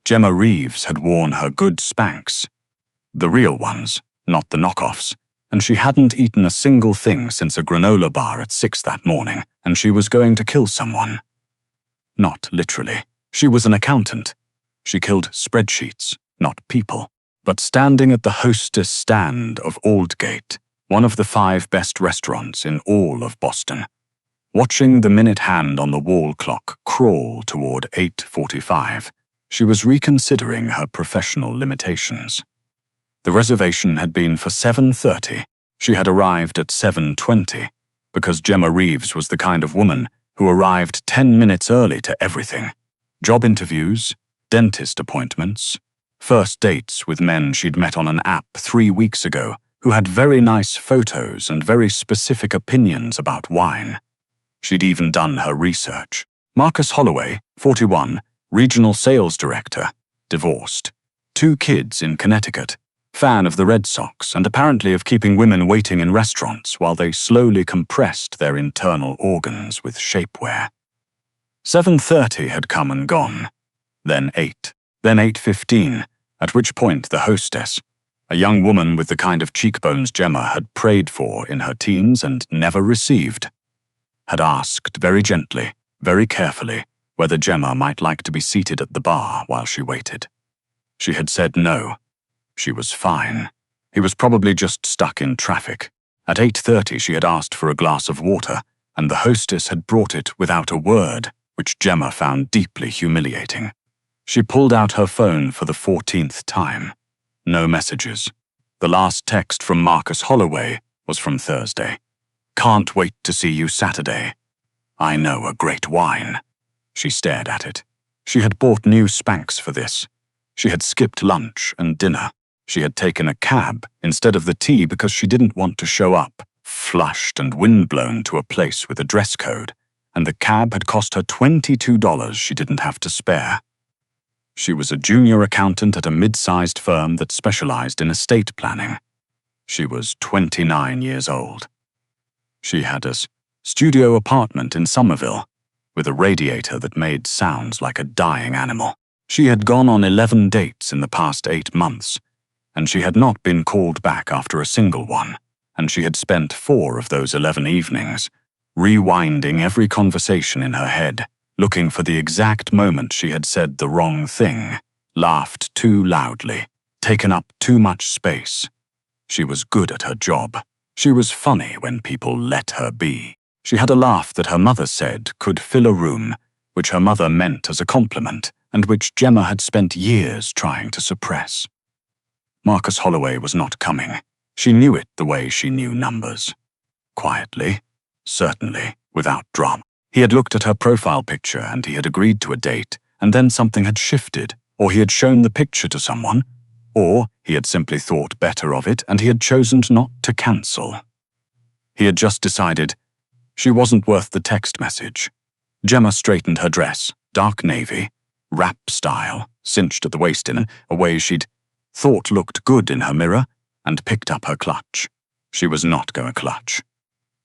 Gemma Reeves had worn her good Spanx. The real ones, not the knockoffs, and she hadn't eaten a single thing since a granola bar at 6 that morning, and she was going to kill someone. Not literally. She was an accountant. She killed spreadsheets, not people. But standing at the hostess stand of Aldgate, one of the 5 best restaurants in all of Boston, watching the minute hand on the wall clock crawl toward 8:45, she was reconsidering her professional limitations. The reservation had been for 7:30. She had arrived at 7:20 because Gemma Reeves was the kind of woman who arrived 10 minutes early to everything. Job interviews, dentist appointments, first dates with men she'd met on an app 3 weeks ago who had very nice photos and very specific opinions about wine. She'd even done her research. Marcus Holloway, 41, regional sales director, divorced, 2 kids in Connecticut, fan of the Red Sox and apparently of keeping women waiting in restaurants while they slowly compressed their internal organs with shapewear. 7:30 had come and gone, then 8, then 8:15, at which point the hostess, a young woman with the kind of cheekbones Gemma had prayed for in her teens and never received, had asked very gently, very carefully, whether Gemma might like to be seated at the bar while she waited. She had said no. She was fine. He was probably just stuck in traffic. At 8:30 she had asked for a glass of water, and the hostess had brought it without a word, which Gemma found deeply humiliating. She pulled out her phone for the 14th time. No messages. The last text from Marcus Holloway was from Thursday. "Can't wait to see you Saturday. I know a great wine." She stared at it. She had bought new Spanx for this. She had skipped lunch and dinner. She had taken a cab instead of the tea because she didn't want to show up, flushed and windblown, to a place with a dress code, and the cab had cost her $22 she didn't have to spare. She was a junior accountant at a mid-sized firm that specialized in estate planning. She was 29 years old. She had a studio apartment in Somerville, with a radiator that made sounds like a dying animal. She had gone on 11 dates in the past 8 months, and she had not been called back after a single one, and she had spent 4 of those 11 evenings rewinding every conversation in her head, looking for the exact moment she had said the wrong thing, laughed too loudly, taken up too much space. She was good at her job. She was funny when people let her be. She had a laugh that her mother said could fill a room, which her mother meant as a compliment, and which Gemma had spent years trying to suppress. Marcus Holloway was not coming. She knew it the way she knew numbers. Quietly, certainly, without drama. He had looked at her profile picture and he had agreed to a date, and then something had shifted, or he had shown the picture to someone, or he had simply thought better of it and he had chosen not to cancel. He had just decided she wasn't worth the text message. Gemma straightened her dress, dark navy, wrap style, cinched at the waist in a way she'd thought looked good in her mirror, and picked up her clutch. She was not going to clutch.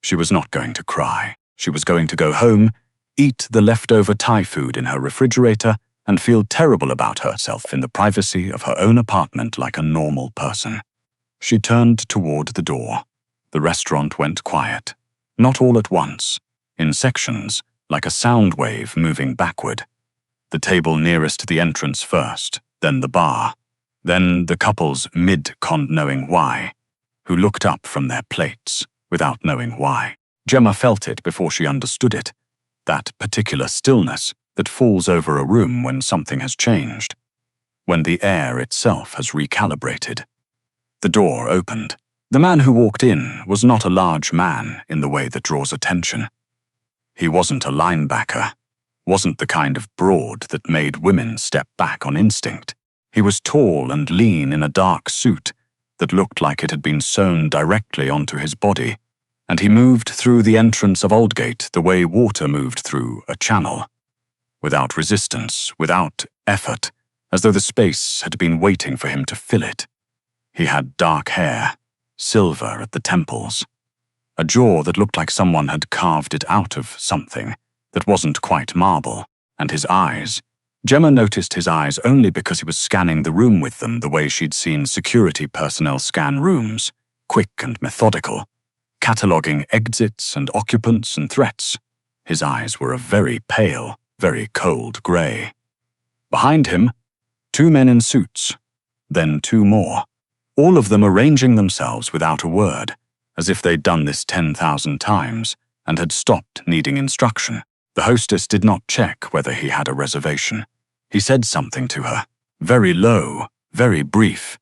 She was not going to cry. She was going to go home, eat the leftover Thai food in her refrigerator, and feel terrible about herself in the privacy of her own apartment like a normal person. She turned toward the door. The restaurant went quiet. Not all at once, in sections, like a sound wave moving backward. The table nearest the entrance first, then the bar, then the couples mid-con knowing why, who looked up from their plates without knowing why. Gemma felt it before she understood it, that particular stillness that falls over a room when something has changed, when the air itself has recalibrated. The door opened. The man who walked in was not a large man in the way that draws attention. He wasn't a linebacker, wasn't the kind of broad that made women step back on instinct. He was tall and lean in a dark suit that looked like it had been sewn directly onto his body, and he moved through the entrance of Aldgate the way water moved through a channel, without resistance, without effort, as though the space had been waiting for him to fill it. He had dark hair, silver at the temples, a jaw that looked like someone had carved it out of something that wasn't quite marble, and his eyes, Gemma noticed his eyes only because he was scanning the room with them the way she'd seen security personnel scan rooms, quick and methodical, cataloguing exits and occupants and threats. His eyes were a very pale, very cold grey. Behind him, 2 men in suits, then 2 more, all of them arranging themselves without a word, as if they'd done this 10,000 times and had stopped needing instruction. The hostess did not check whether he had a reservation. He said something to her, very low, very brief,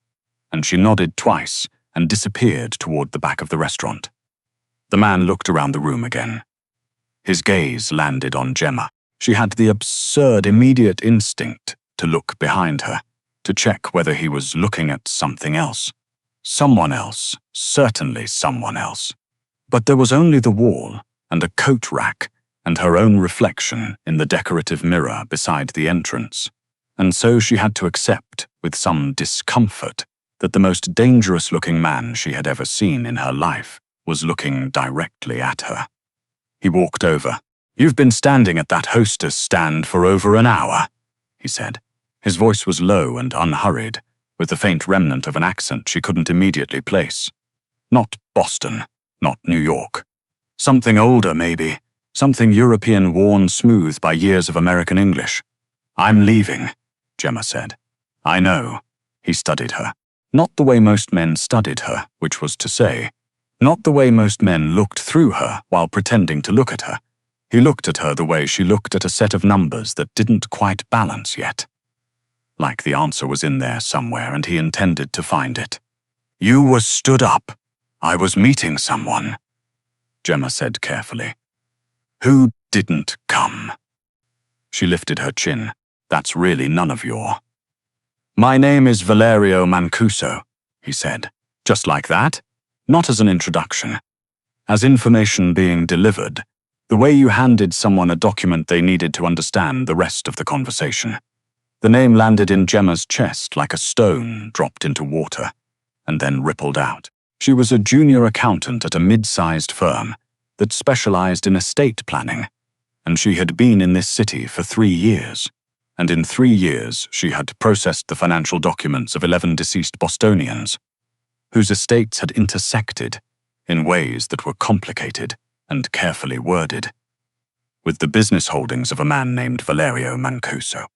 and she nodded twice and disappeared toward the back of the restaurant. The man looked around the room again. His gaze landed on Gemma. She had the absurd immediate instinct to look behind her, to check whether he was looking at something else. Someone else, certainly someone else. But there was only the wall and a coat rack and her own reflection in the decorative mirror beside the entrance, and so she had to accept, with some discomfort, that the most dangerous-looking man she had ever seen in her life was looking directly at her. He walked over. "You've been standing at that hostess stand for over an hour," he said. His voice was low and unhurried, with the faint remnant of an accent she couldn't immediately place. Not Boston, not New York. Something older, maybe. Something European worn smooth by years of American English. "I'm leaving," Gemma said. "I know." He studied her. Not the way most men studied her, which was to say, not the way most men looked through her while pretending to look at her. He looked at her the way she looked at a set of numbers that didn't quite balance yet. Like the answer was in there somewhere and he intended to find it. "You were stood up. I was meeting someone," Gemma said carefully. "Who didn't come?" She lifted her chin. "That's really none of your—" "My name is Valerio Mancuso," he said. Just like that? Not as an introduction. As information being delivered, the way you handed someone a document they needed to understand the rest of the conversation. The name landed in Gemma's chest like a stone dropped into water, and then rippled out. She was a junior accountant at a mid-sized firm that specialized in estate planning, and she had been in this city for 3 years. And in 3 years she had processed the financial documents of 11 deceased Bostonians, whose estates had intersected in ways that were complicated and carefully worded, with the business holdings of a man named Valerio Mancuso.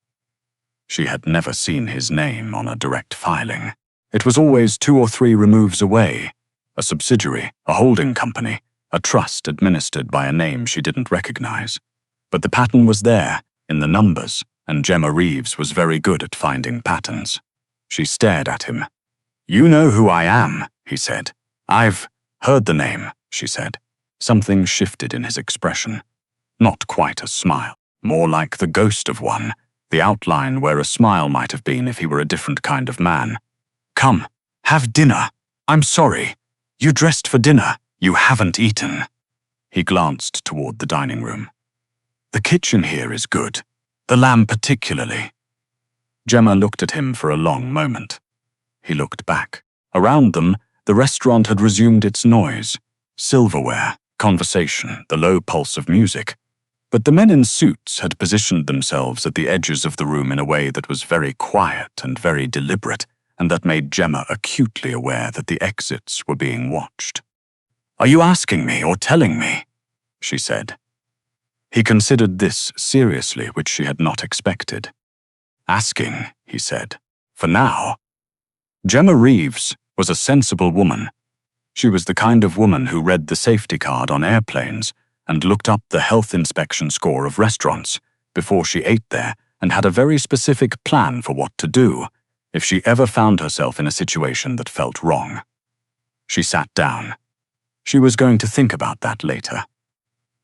She had never seen his name on a direct filing. It was always 2 or 3 removes away, a subsidiary, a holding company, a trust administered by a name she didn't recognize. But the pattern was there, in the numbers, and Gemma Reeves was very good at finding patterns. She stared at him. "You know who I am," he said. "I've heard the name," she said. Something shifted in his expression. Not quite a smile, more like the ghost of one, the outline where a smile might have been if he were a different kind of man. "Come, have dinner. I'm sorry. You dressed for dinner. You haven't eaten." He glanced toward the dining room. "The kitchen here is good. The lamb particularly." Gemma looked at him for a long moment. He looked back. Around them, the restaurant had resumed its noise. Silverware, conversation, the low pulse of music. But the men in suits had positioned themselves at the edges of the room in a way that was very quiet and very deliberate, and that made Gemma acutely aware that the exits were being watched. "Are you asking me or telling me?" she said. He considered this seriously, which she had not expected. "Asking," he said, "for now." Gemma Reeves was a sensible woman. She was the kind of woman who read the safety card on airplanes and looked up the health inspection score of restaurants before she ate there and had a very specific plan for what to do if she ever found herself in a situation that felt wrong. She sat down. She was going to think about that later.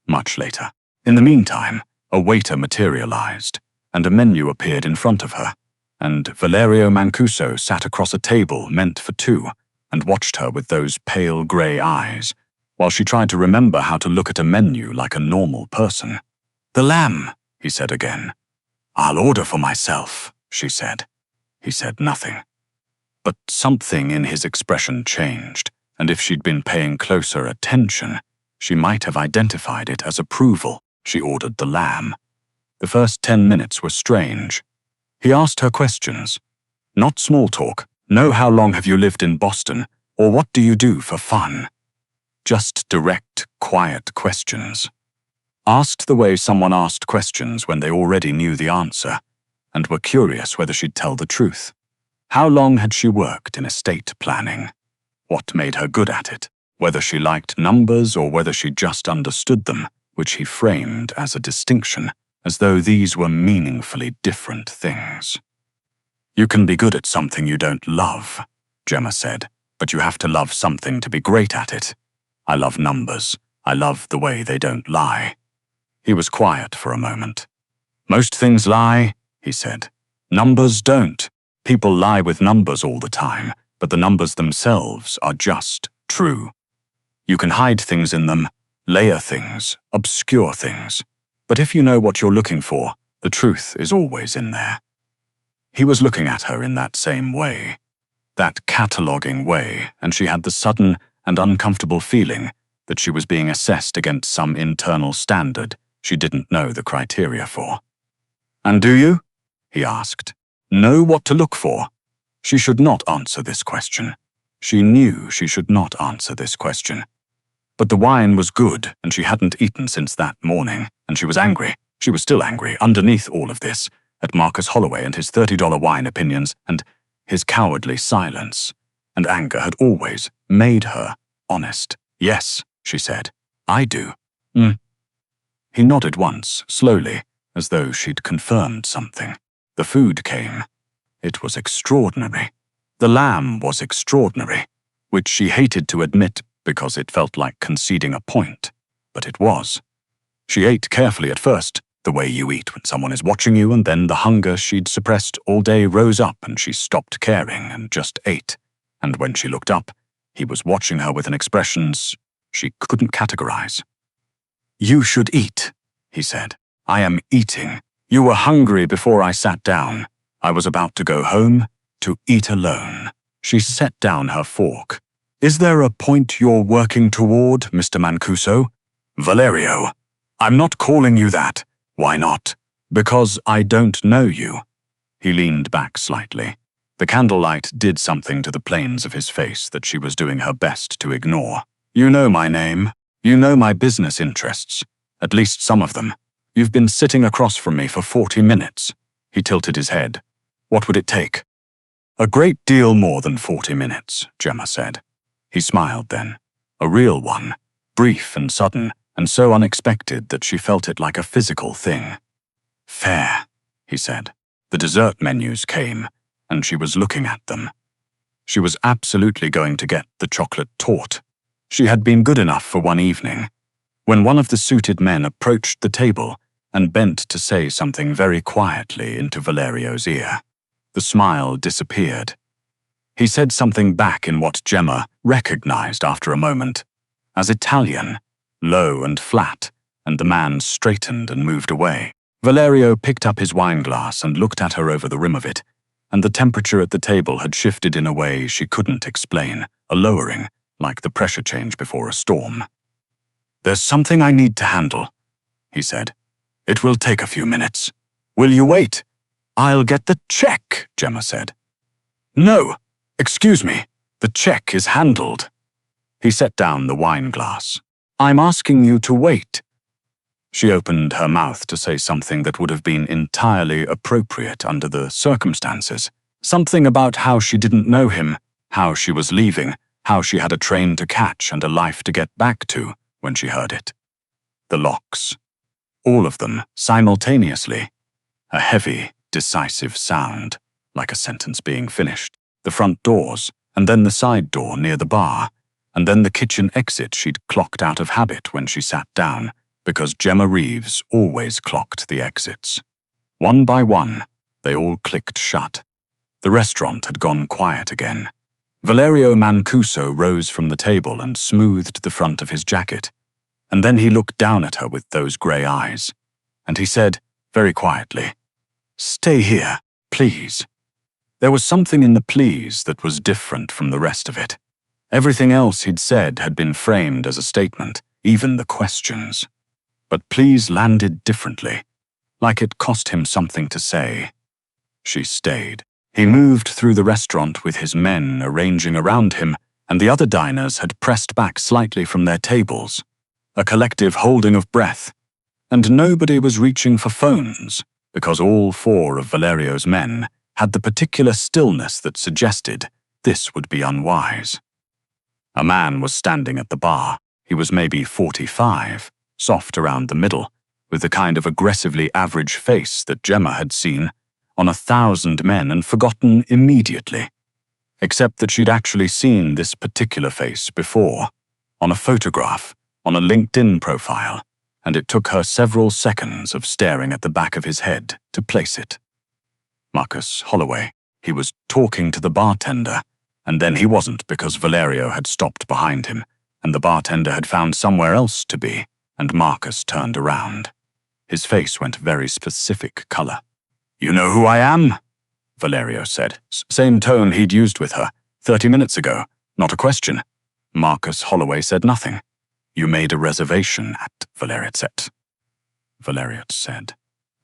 Much later. In the meantime, a waiter materialized, and a menu appeared in front of her, and Valerio Mancuso sat across a table meant for 2 and watched her with those pale grey eyes, while she tried to remember how to look at a menu like a normal person. "The lamb," he said again. "I'll order for myself," she said. He said nothing. But something in his expression changed, and if she'd been paying closer attention, she might have identified it as approval. She ordered the lamb. The first 10 minutes were strange, He asked her questions. Not small talk, no how long have you lived in Boston, or what do you do for fun. Just direct, quiet questions. Asked the way someone asked questions when they already knew the answer, and were curious whether she'd tell the truth. How long had she worked in estate planning? What made her good at it? Whether she liked numbers or whether she just understood them, which he framed as a distinction, as though these were meaningfully different things. You can be good at something you don't love, Gemma said, but you have to love something to be great at it. I love numbers. I love the way they don't lie. He was quiet for a moment. Most things lie, he said. Numbers don't. People lie with numbers all the time, but the numbers themselves are just true. You can hide things in them, layer things, obscure things. But if you know what you're looking for, the truth is always in there. He was looking at her in that same way, that cataloguing way, and she had the sudden and uncomfortable feeling that she was being assessed against some internal standard she didn't know the criteria for. And do you? He asked. Know what to look for? She should not answer this question. She knew she should not answer this question. But the wine was good, and she hadn't eaten since that morning, and she was angry. She was still angry, underneath all of this, at Marcus Holloway and his $30 wine opinions, and his cowardly silence. And anger had always made her honest. Yes, she said. I do. He nodded once, slowly, as though she'd confirmed something. The food came. It was extraordinary. The lamb was extraordinary, which she hated to admit because it felt like conceding a point, but it was. She ate carefully at first, the way you eat when someone is watching you, and then the hunger she'd suppressed all day rose up and she stopped caring and just ate. And when she looked up, he was watching her with an expression she couldn't categorize. You should eat, he said. I am eating. You were hungry before I sat down. I was about to go home to eat alone. She set down her fork. Is there a point you're working toward, Mr. Mancuso? Valerio, I'm not calling you that. Why not? Because I don't know you. He leaned back slightly. The candlelight did something to the planes of his face that she was doing her best to ignore. You know my name. You know my business interests. At least some of them. You've been sitting across from me for 40 minutes. He tilted his head. What would it take? A great deal more than 40 minutes, Gemma said. He smiled then. A real one. Brief and sudden, and so unexpected that she felt it like a physical thing. Fair, he said. The dessert menus came, and she was looking at them. She was absolutely going to get the chocolate torte. She had been good enough for one evening. When one of the suited men approached the table and bent to say something very quietly into Valerio's ear, the smile disappeared. He said something back in what Gemma recognized after a moment as Italian, low and flat, and the man straightened and moved away. Valerio picked up his wineglass and looked at her over the rim of it, and the temperature at the table had shifted in a way she couldn't explain, a lowering, like the pressure change before a storm. There's something I need to handle, he said. It will take a few minutes. Will you wait? I'll get the check, Gemma said. No, excuse me, the check is handled. He set down the wineglass. I'm asking you to wait. She opened her mouth to say something that would have been entirely appropriate under the circumstances. Something about how she didn't know him, how she was leaving, how she had a train to catch and a life to get back to when she heard it. The locks. All of them, simultaneously. A heavy, decisive sound, like a sentence being finished. The front doors, and then the side door near the bar, and then the kitchen exit she'd clocked out of habit when she sat down, because Gemma Reeves always clocked the exits. One by one, they all clicked shut. The restaurant had gone quiet again. Valerio Mancuso rose from the table and smoothed the front of his jacket, and then he looked down at her with those grey eyes, and he said, very quietly, "Stay here, please." There was something in the please that was different from the rest of it. Everything else he'd said had been framed as a statement, even the questions. But please landed differently, like it cost him something to say. She stayed. He moved through the restaurant with his men arranging around him, and the other diners had pressed back slightly from their tables, a collective holding of breath, and nobody was reaching for phones, because all 4 of Valerio's men had the particular stillness that suggested this would be unwise. A man was standing at the bar. He was maybe 45, soft around the middle, with the kind of aggressively average face that Gemma had seen on 1,000 men and forgotten immediately, except that she'd actually seen this particular face before, on a photograph, on a LinkedIn profile, and it took her several seconds of staring at the back of his head to place it. Marcus Holloway. He was talking to the bartender, and then he wasn't because Valerio had stopped behind him, and the bartender had found somewhere else to be, and Marcus turned around. His face went very specific color. "You know who I am?" Valerio said, same tone he'd used with her 30 minutes ago. Not a question. Marcus Holloway said nothing. "You made a reservation at Valerio said.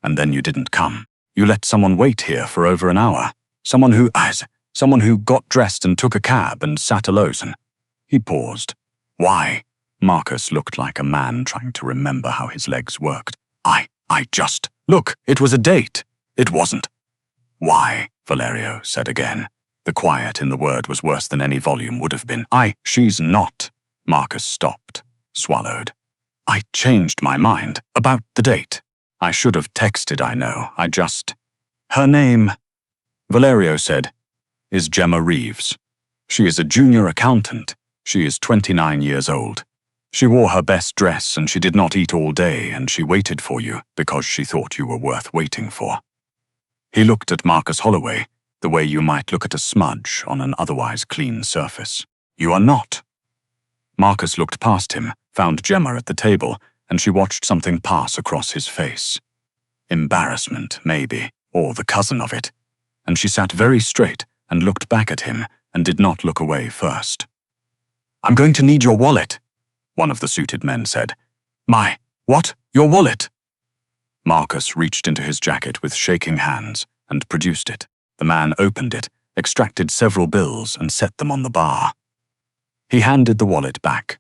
And then you didn't come. You let someone wait here for over an hour. Someone who got dressed and took a cab and sat alone." He paused. "Why?" Marcus looked like a man trying to remember how his legs worked. Look, it was a date. It wasn't." "Why?" Valerio said again. The quiet in the word was worse than any volume would have been. She's not." Marcus stopped, swallowed. "I changed my mind about the date. I should have texted, I know. Her name," Valerio said, "is Gemma Reeves. She is a junior accountant. She is 29 years old. She wore her best dress and she did not eat all day and she waited for you because she thought you were worth waiting for." He looked at Marcus Holloway the way you might look at a smudge on an otherwise clean surface. "You are not." Marcus looked past him, found Gemma at the table, and she watched something pass across his face. Embarrassment, maybe, or the cousin of it. And she sat very straight and looked back at him and did not look away first. "I'm going to need your wallet," one of the suited men said. What? Your wallet?" Marcus reached into his jacket with shaking hands and produced it. The man opened it, extracted several bills and set them on the bar. He handed the wallet back.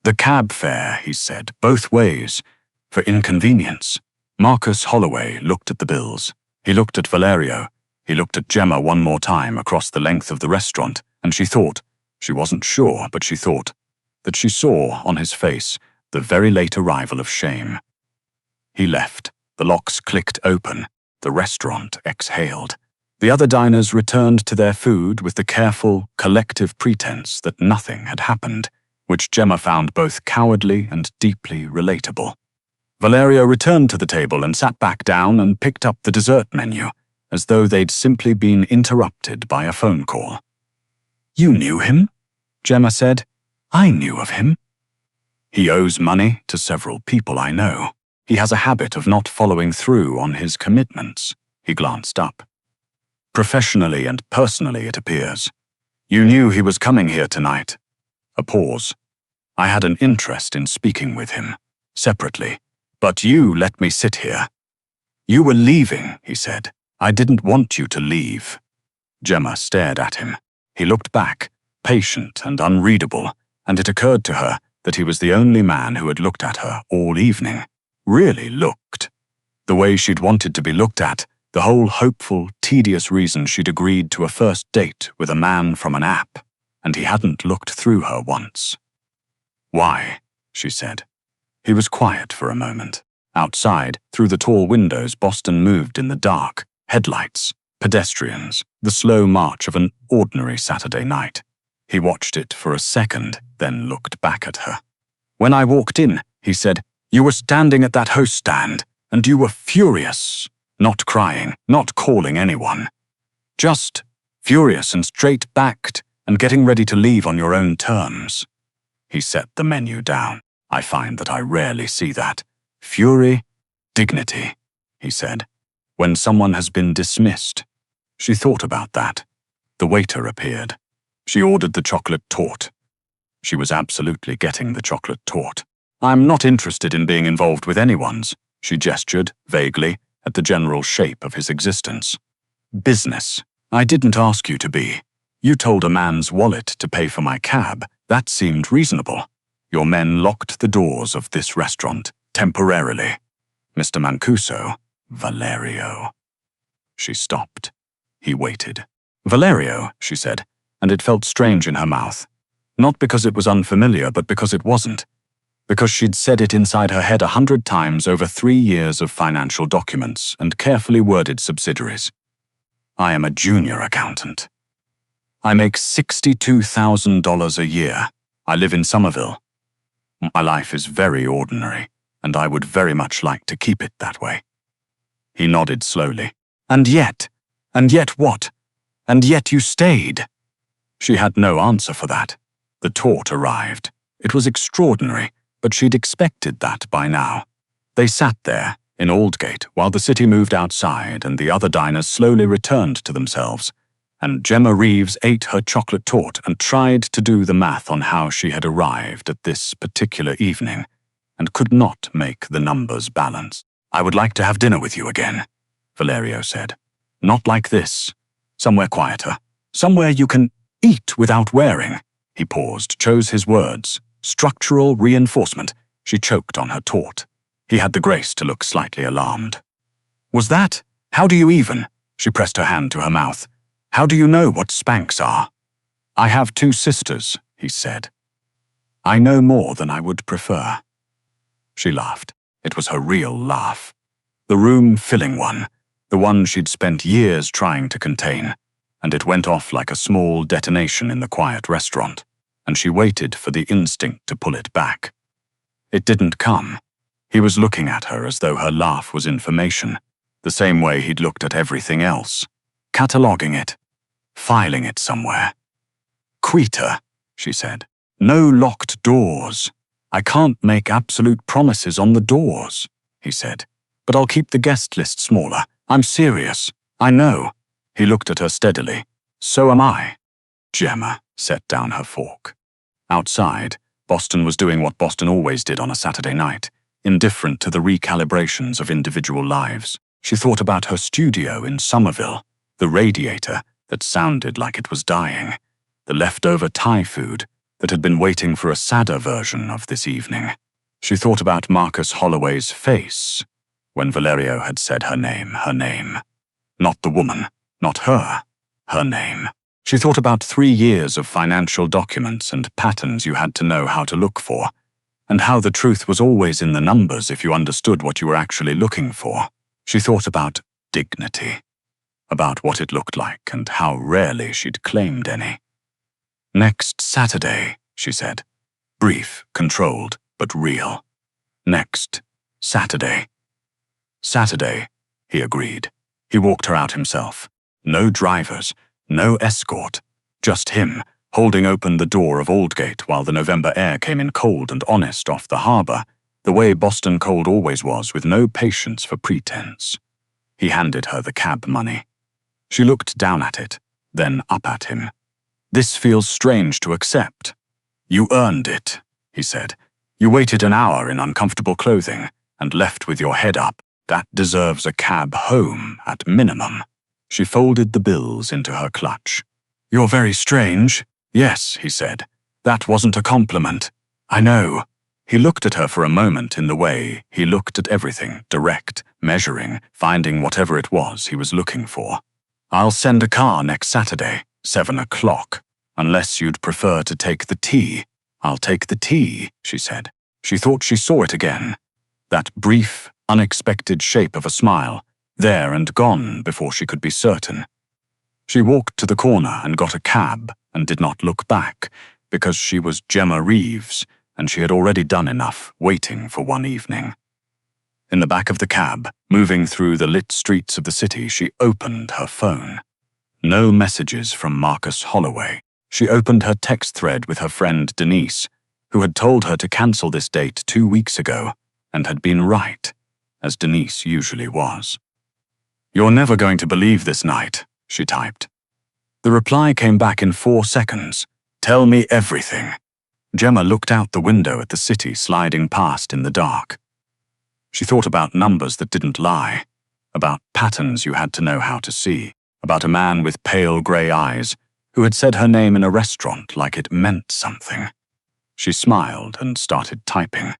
"The cab fare," he said, "both ways, for inconvenience." Marcus Holloway looked at the bills. He looked at Valerio. He looked at Gemma one more time across the length of the restaurant, and she thought, she wasn't sure, but she thought, that she saw on his face the very late arrival of shame. He left. The locks clicked open. The restaurant exhaled. The other diners returned to their food with the careful, collective pretense that nothing had happened, which Gemma found both cowardly and deeply relatable. Valerio returned to the table and sat back down and picked up the dessert menu, as though they'd simply been interrupted by a phone call. "You knew him?" Gemma said. "I knew of him. He owes money to several people I know. He has a habit of not following through on his commitments." He glanced up. "Professionally and personally, it appears. You knew he was coming here tonight." A pause. "I had an interest in speaking with him, separately, but you let me sit here." "You were leaving," he said. "I didn't want you to leave." Gemma stared at him. He looked back, patient and unreadable, and it occurred to her that he was the only man who had looked at her all evening. Really looked. The way she'd wanted to be looked at, the whole hopeful, tedious reason she'd agreed to a first date with a man from an app, and he hadn't looked through her once. "Why?" she said. He was quiet for a moment. Outside, through the tall windows, Boston moved in the dark. Headlights, pedestrians, the slow march of an ordinary Saturday night. He watched it for a second, then looked back at her. "When I walked in," he said, "you were standing at that host stand, and you were furious. Not crying, not calling anyone. Just furious and straight-backed and getting ready to leave on your own terms." He set the menu down. "I find that I rarely see that. Fury, dignity," he said. "When someone has been dismissed." She thought about that. The waiter appeared. She ordered the chocolate torte. She was absolutely getting the chocolate torte. "I'm not interested in being involved with anyone's," she gestured, vaguely, at the general shape of his existence. Business. I didn't ask you to be. You told a man's wallet to pay for my cab. That seemed reasonable. Your men locked the doors of this restaurant, temporarily. Mr. Mancuso, Valerio. She stopped. He waited. Valerio, she said, and it felt strange in her mouth. Not because it was unfamiliar, but because it wasn't. Because she'd said it inside her head 100 times over 3 years of financial documents and carefully worded subsidiaries. I am a junior accountant. I make $62,000 a year. I live in Somerville. My life is very ordinary, and I would very much like to keep it that way. He nodded slowly. And yet what? And yet you stayed. She had no answer for that. The taunt arrived. It was extraordinary, but she'd expected that by now. They sat there, in Aldgate, while the city moved outside and the other diners slowly returned to themselves, and Gemma Reeves ate her chocolate torte and tried to do the math on how she had arrived at this particular evening, and could not make the numbers balance. I would like to have dinner with you again, Valerio said. Not like this. Somewhere quieter. Somewhere you can eat without wearing. He paused, chose his words. Structural reinforcement. She choked on her torte. He had the grace to look slightly alarmed. Was that? How do you even? She pressed her hand to her mouth. How do you know what Spanks are? I have 2 sisters, he said. I know more than I would prefer. She laughed. It was her real laugh. The room-filling one, the one she'd spent years trying to contain, and it went off like a small detonation in the quiet restaurant, and she waited for the instinct to pull it back. It didn't come. He was looking at her as though her laugh was information, the same way he'd looked at everything else, cataloguing it, filing it somewhere. Quita, she said. No locked doors. I can't make absolute promises on the doors, he said. But I'll keep the guest list smaller. I'm serious. I know. He looked at her steadily. So am I. Gemma set down her fork. Outside, Boston was doing what Boston always did on a Saturday night, indifferent to the recalibrations of individual lives. She thought about her studio in Somerville, the radiator that sounded like it was dying, the leftover Thai food that had been waiting for a sadder version of this evening. She thought about Marcus Holloway's face when Valerio had said her name. Not the woman, not her name. She thought about 3 years of financial documents and patterns you had to know how to look for, and how the truth was always in the numbers if you understood what you were actually looking for. She thought about dignity, about what it looked like and how rarely she'd claimed any. Next Saturday, she said. Brief, controlled, but real. Next Saturday. Saturday, he agreed. He walked her out himself. No drivers, no escort, just him, holding open the door of Aldgate while the November air came in cold and honest off the harbour, the way Boston cold always was, with no patience for pretense. He handed her the cab money. She looked down at it, then up at him. This feels strange to accept. You earned it, he said. You waited an hour in uncomfortable clothing and left with your head up. That deserves a cab home, at minimum. She folded the bills into her clutch. You're very strange. Yes, he said. That wasn't a compliment. I know. He looked at her for a moment in the way he looked at everything, direct, measuring, finding whatever it was he was looking for. I'll send a car next Saturday, 7 o'clock, unless you'd prefer to take the tea. I'll take the tea, she said. She thought she saw it again. That brief, unexpected shape of a smile, there and gone before she could be certain. She walked to the corner and got a cab and did not look back, because she was Gemma Reeves, and she had already done enough waiting for one evening. In the back of the cab, moving through the lit streets of the city, she opened her phone. No messages from Marcus Holloway. She opened her text thread with her friend Denise, who had told her to cancel this date 2 weeks ago, and had been right, as Denise usually was. You're never going to believe this night, she typed. The reply came back in 4 seconds. Tell me everything. Gemma looked out the window at the city sliding past in the dark. She thought about numbers that didn't lie, about patterns you had to know how to see. about a man with pale grey eyes who had said her name in a restaurant like it meant something. She smiled and started typing.